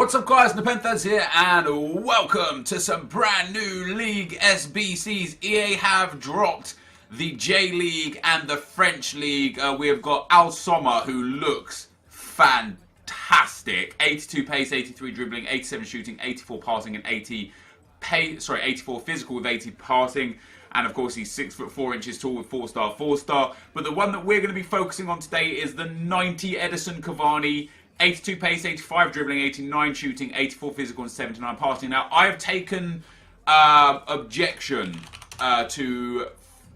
What's up guys, Nepenthes here and welcome to some brand new League SBCs. EA have dropped the J League and the French League. We have got Al Sommer, who looks fantastic. 82 pace, 83 dribbling, 87 shooting, 84 passing and 84 physical with 80 passing. And of course he's 6'4" tall with 4-star. But the one that we're going to be focusing on today is the 90 Edison Cavani. 82 pace, 85 dribbling, 89 shooting, 84 physical and 79 passing. Now, I have taken objection to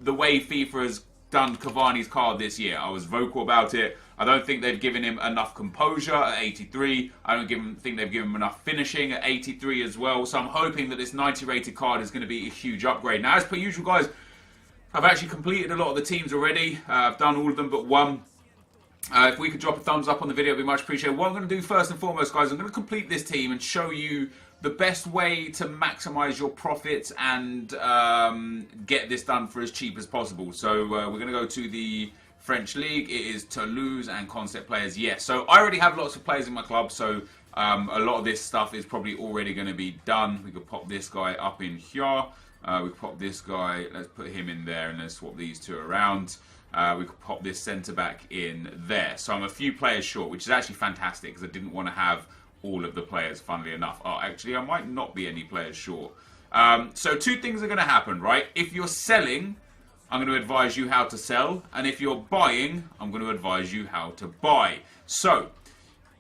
the way FIFA has done Cavani's card this year. I was vocal about it. I don't think they've given him enough composure at 83. I don't think they've given him enough finishing at 83 as well. So I'm hoping that this 90 rated card is going to be a huge upgrade. Now, as per usual, guys, I've actually completed a lot of the teams already. I've done all of them but one. If we could drop a thumbs up on the video, it'd be much appreciated. What I'm going to do first and foremost, guys, I'm going to complete this team and show you the best way to maximize your profits and get this done for as cheap as possible. So we're going to go to the French League. It is Toulouse and concept players. Yes, so I already have lots of players in my club, so a lot of this stuff is probably already going to be done. We could pop this guy up in here. We could pop this guy. Let's put him in there and let's swap these two around. We could pop this centre-back in there. So I'm a few players short, which is actually fantastic because I didn't want to have all of the players, funnily enough. Oh, actually, I might not be any players short. So two things are going to happen, right? If you're selling, I'm going to advise you how to sell. And if you're buying, I'm going to advise you how to buy. So,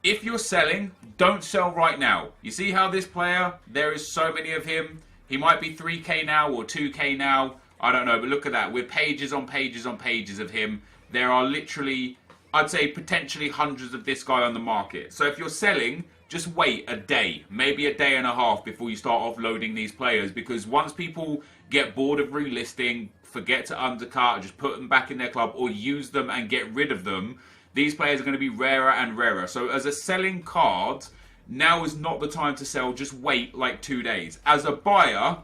if you're selling, don't sell right now. You see how this player, there is so many of him. He might be 3K now or 2K now. I don't know, but look at that. We're pages on pages on pages of him. There are literally, I'd say, potentially hundreds of this guy on the market. So if you're selling, just wait a day, maybe a day and a half before you start offloading these players. Because once people get bored of relisting, forget to undercut, just put them back in their club or use them and get rid of them, these players are going to be rarer and rarer. So as a selling card, now is not the time to sell. Just wait like 2 days. As a buyer,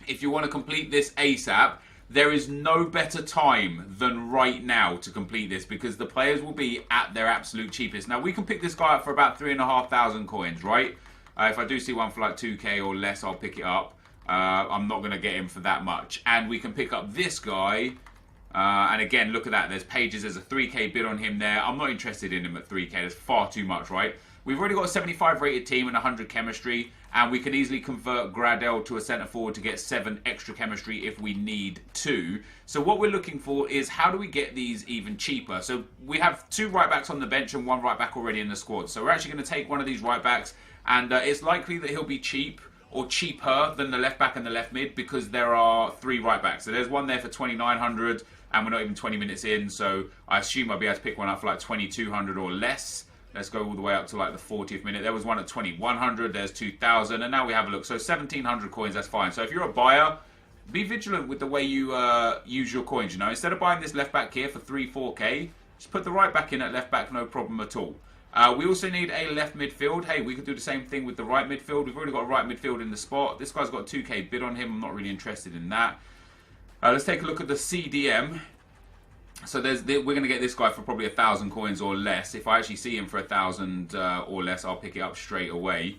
if you want to complete this ASAP, there is no better time than right now to complete this because the players will be at their absolute cheapest. Now, we can pick this guy up for about 3,500 coins, right? If I do see one for like 2K or less, I'll pick it up. I'm not going to get him for that much. And we can pick up this guy. And again, look at that. There's pages. There's a 3K bid on him there. I'm not interested in him at 3K. There's far too much, right? We've already got a 75 rated team and 100 chemistry. And we can easily convert Gradel to a centre forward to get 7 extra chemistry if we need to. So what we're looking for is how do we get these even cheaper? So we have 2 right backs on the bench and 1 right back already in the squad. So we're actually going to take one of these right backs. And it's likely that he'll be cheap or cheaper than the left back and the left mid because there are 3 right backs. So there's one there for 2,900 and we're not even 20 minutes in. So I assume I'll be able to pick one up for like 2,200 or less. Let's go all the way up to like the 40th minute. There was one at 2,100. There's 2,000. And now we have a look. So 1,700 coins, that's fine. So if you're a buyer, be vigilant with the way you use your coins. You know, instead of buying this left back here for 3-4K, just put the right back in at left back, no problem at all. We also need a left midfield. Hey, we could do the same thing with the right midfield. We've already got a right midfield in the spot. This guy's got a 2K bid on him. I'm not really interested in that. Let's take a look at the CDM. So we're going to get this guy for probably 1,000 coins or less. If I actually see him for 1,000 or less, I'll pick it up straight away.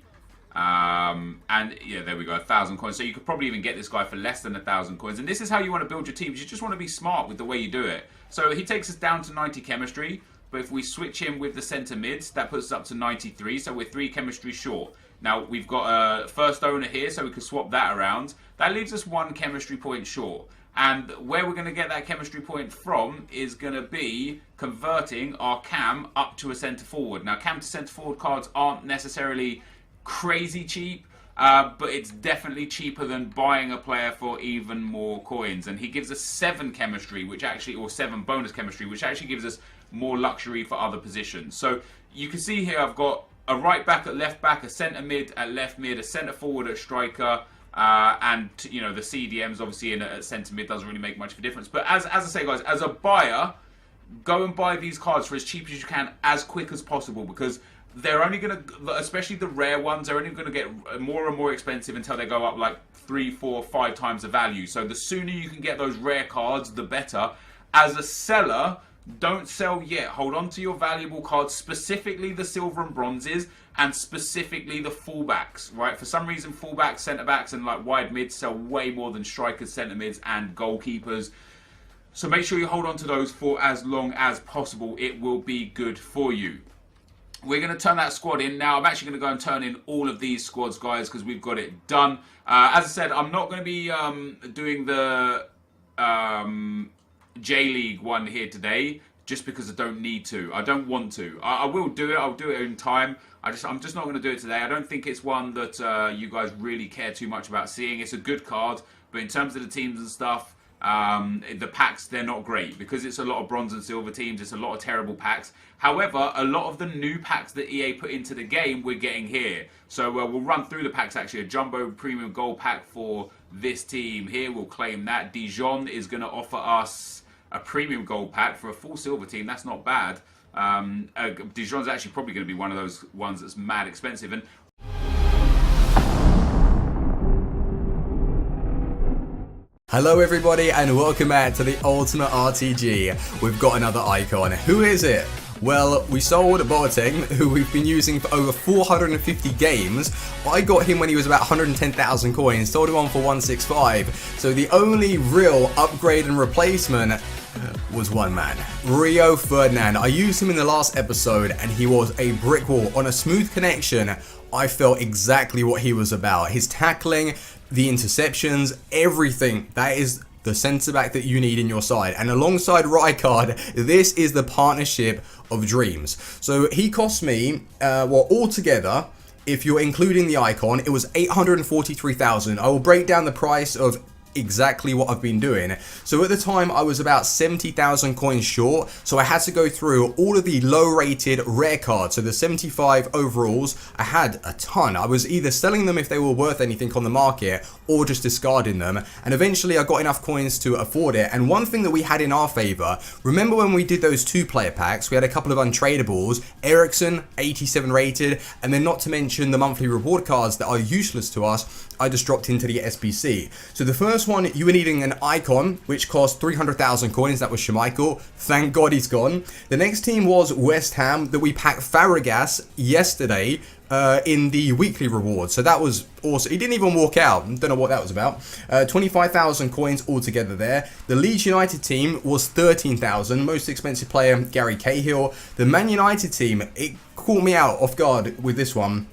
And yeah, there we go, 1,000 coins. So you could probably even get this guy for less than 1,000 coins. And this is how you want to build your teams. You just want to be smart with the way you do it. So he takes us down to 90 chemistry. But if we switch him with the centre mids, that puts us up to 93. So we're 3 chemistry short. Now we've got a first owner here, so we could swap that around. That leaves us 1 chemistry point short. And where we're going to get that chemistry point from is going to be converting our cam up to a centre forward. Now, cam to centre forward cards aren't necessarily crazy cheap, but it's definitely cheaper than buying a player for even more coins. And he gives us 7 chemistry, which actually, or 7 bonus chemistry, which actually gives us more luxury for other positions. So you can see here I've got a right back at left back, a centre mid at left mid, a centre forward at striker. And you know the CDMs obviously in a centre mid doesn't really make much of a difference. But as I say, guys, as a buyer, go and buy these cards for as cheap as you can, as quick as possible, because they're only going to, especially the rare ones, they're only going to get more and more expensive until they go up like 3, 4, 5 times the value. So the sooner you can get those rare cards, the better. As a seller, don't sell yet. Hold on to your valuable cards, specifically the silver and bronzes, and specifically the fullbacks, right? For some reason, fullbacks, centre-backs, and like wide mids sell way more than strikers, centre-mids, and goalkeepers. So make sure you hold on to those for as long as possible. It will be good for you. We're going to turn that squad in now. I'm actually going to go and turn in all of these squads, guys, because we've got it done. As I said, I'm not going to be doing the J-League one here today, just because I don't need to. I don't want to. I will do it. I'll do it in time. I'm just not going to do it today. I don't think it's one that you guys really care too much about seeing. It's a good card, but in terms of the teams and stuff, the packs, they're not great because it's a lot of bronze and silver teams. It's a lot of terrible packs. However, a lot of the new packs that EA put into the game, we're getting here. So we'll run through the packs actually. A jumbo premium gold pack for this team here. We'll claim that. Dijon is going to offer us a premium gold pack for a full silver team. That's not bad. Dijon's actually probably going to be one of those ones that's mad expensive. And hello everybody and welcome back to the Ultimate RTG. We've got another icon. Who is it? Well, we sold POTM, who we've been using for over 450 games. I got him when he was about 110,000 coins, sold him on for 165. So the only real upgrade and replacement was one man, Rio Ferdinand. I used him in the last episode and he was a brick wall. On a smooth connection, I felt exactly what he was about. His tackling, the interceptions, everything. That is the centre back that you need in your side. And alongside Rijkaard, this is the partnership of dreams. So he cost me, well, altogether, if you're including the icon, it was 843,000. I will break down the price of exactly what I've been doing. So at the time I was about 70,000 coins short, so I had to go through all of the low rated rare cards. So the 75 overalls, I had a ton. I was either selling them if they were worth anything on the market or just discarding them, and eventually I got enough coins to afford it. And one thing that we had in our favor, remember when we did those 2-player packs, we had a couple of untradables, Ericsson 87 rated, and then not to mention the monthly reward cards that are useless to us, I just dropped into the SBC. So the first one, you were needing an icon, which cost 300,000 coins. That was Schmeichel. Thank God he's gone. The next team was West Ham, that we packed Fabregas yesterday in the weekly reward. So that was awesome. He didn't even walk out. Don't know what that was about. 25,000 coins altogether there. The Leeds United team was 13,000. Most expensive player, Gary Cahill. The Man United team, it caught me out off guard with this one.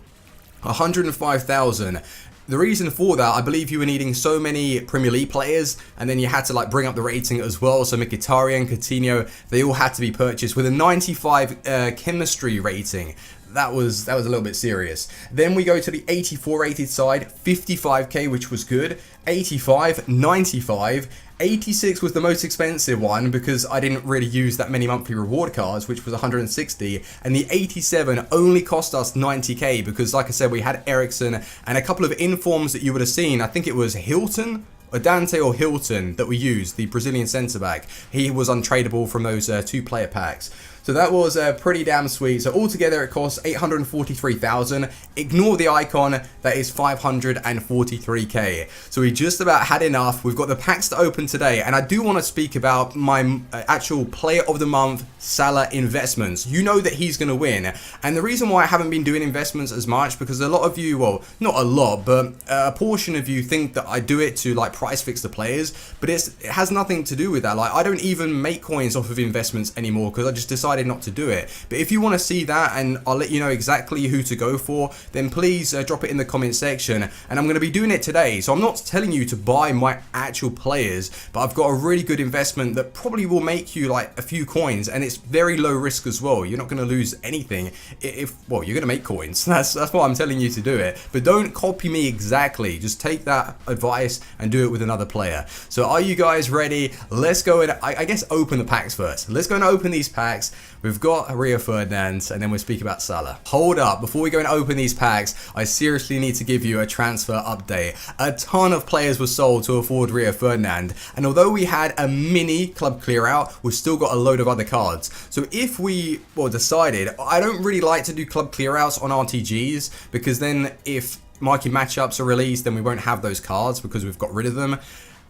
105,000. The reason for that, I believe you were needing so many Premier League players, and then you had to like bring up the rating as well. So Mkhitaryan, Coutinho, they all had to be purchased with a 95 chemistry rating. That was a little bit serious. Then we go to the 84 rated side, 55k, which was good. 85, 95. 86 was the most expensive one because I didn't really use that many monthly reward cards, which was 160, and the 87 only cost us 90k because, like I said, we had Ericsson and a couple of informs that you would have seen. I think it was Hilton, or Dante or Hilton, that we used, the Brazilian centre back. He was untradeable from those 2-player packs. So that was pretty damn sweet. So altogether it costs 843,000. Ignore the icon, that is 543k. So we just about had enough. We've got the packs to open today, and I do want to speak about my actual player of the month, Salah investments. You know that he's going to win, and the reason why I haven't been doing investments as much, because a lot of you, well, not a lot, but a portion of you think that I do it to like price fix the players, but it has nothing to do with that. Like, I don't even make coins off of investments anymore because I just decided not to do it. But if you want to see that, and I'll let you know exactly who to go for, then please drop it in the comment section, and I'm going to be doing it today. So I'm not telling you to buy my actual players, but I've got a really good investment that probably will make you like a few coins, and it's very low risk as well. You're not going to lose anything if, well, you're going to make coins. That's why I'm telling you to do it. But don't copy me exactly. Just take that advice and do it with another player. So are you guys ready? Let's go and I guess open the packs first. Let's go and open these packs. We've got Rio Ferdinand, and then we'll speak about Salah. Hold up, before we go and open these packs, I seriously need to give you a transfer update. A ton of players were sold to afford Rio Ferdinand, and although we had a mini club clear out, we've still got a load of other cards. So if we, well, decided, I don't really like to do club clear outs on RTGs, because then if marquee matchups are released, then we won't have those cards because we've got rid of them.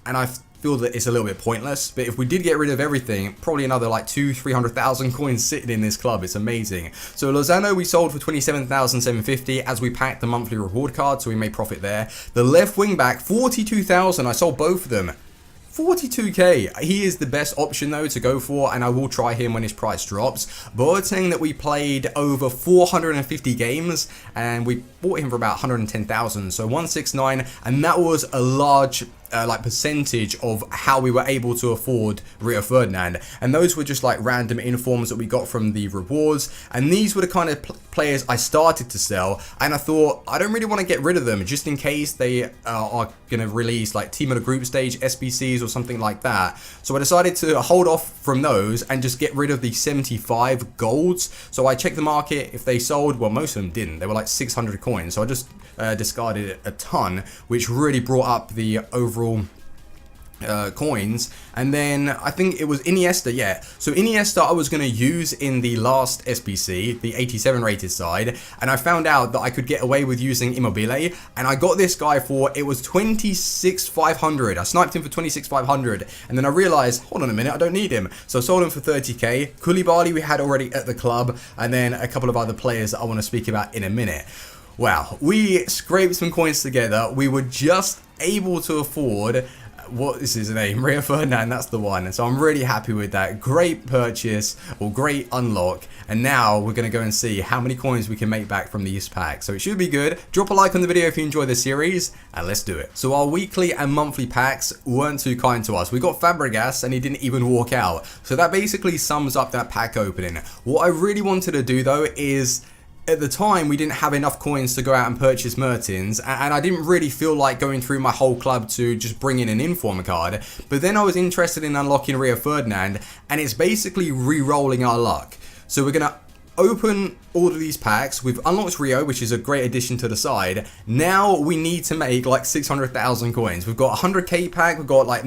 And I feel that it's a little bit pointless, but if we did get rid of everything, probably another like 200,000-300,000 coins sitting in this club. It's amazing. So Lozano we sold for 27,750 as we packed the monthly reward card, so we made profit there. The left wing back, 42,000. I sold both of them. 42k. He is the best option though to go for, and I will try him when his price drops. Boateng that we played over 450 games, and we bought him for about 110,000, so 169, and that was a large like percentage of how we were able to afford Rio Ferdinand, and those were just like random informs that we got from the rewards, and these were the kind of players I started to sell, and I thought I don't really want to get rid of them just in case they are going to release like team of the group stage SBCs or something like that. So I decided to hold off from those and just get rid of the 75 golds. So I checked the market. If they sold, well, most of them didn't. They were like 600 coins, so I just discarded a ton, which really brought up the overall coins. And then I think it was Iniesta, yeah. So Iniesta I was going to use in the last SBC, the 87 rated side, and I found out that I could get away with using Immobile, and I got this guy for, it was 26,500. I sniped him for 26,500, and then I realized, hold on a minute, I don't need him. So I sold him for 30k. Koulibaly we had already at the club, and then a couple of other players that I want to speak about in a minute. Wow, we scraped some coins together. We were just able to afford, what is his name? Rio Ferdinand, that's the one. So I'm really happy with that. Great purchase, or great unlock. And now we're going to go and see how many coins we can make back from these packs. So it should be good. Drop a like on the video if you enjoy this series, and let's do it. So our weekly and monthly packs weren't too kind to us. We got Fabregas and he didn't even walk out. So that basically sums up that pack opening. What I really wanted to do though is, at the time, we didn't have enough coins to go out and purchase Mertens, and I didn't really feel like going through my whole club to just bring in an inform card. But then I was interested in unlocking Rio Ferdinand, and it's basically re-rolling our luck. So we're going to open all of these packs. We've unlocked Rio, which is a great addition to the side. Now we need to make like 600,000 coins. We've got a 100k pack, we've got like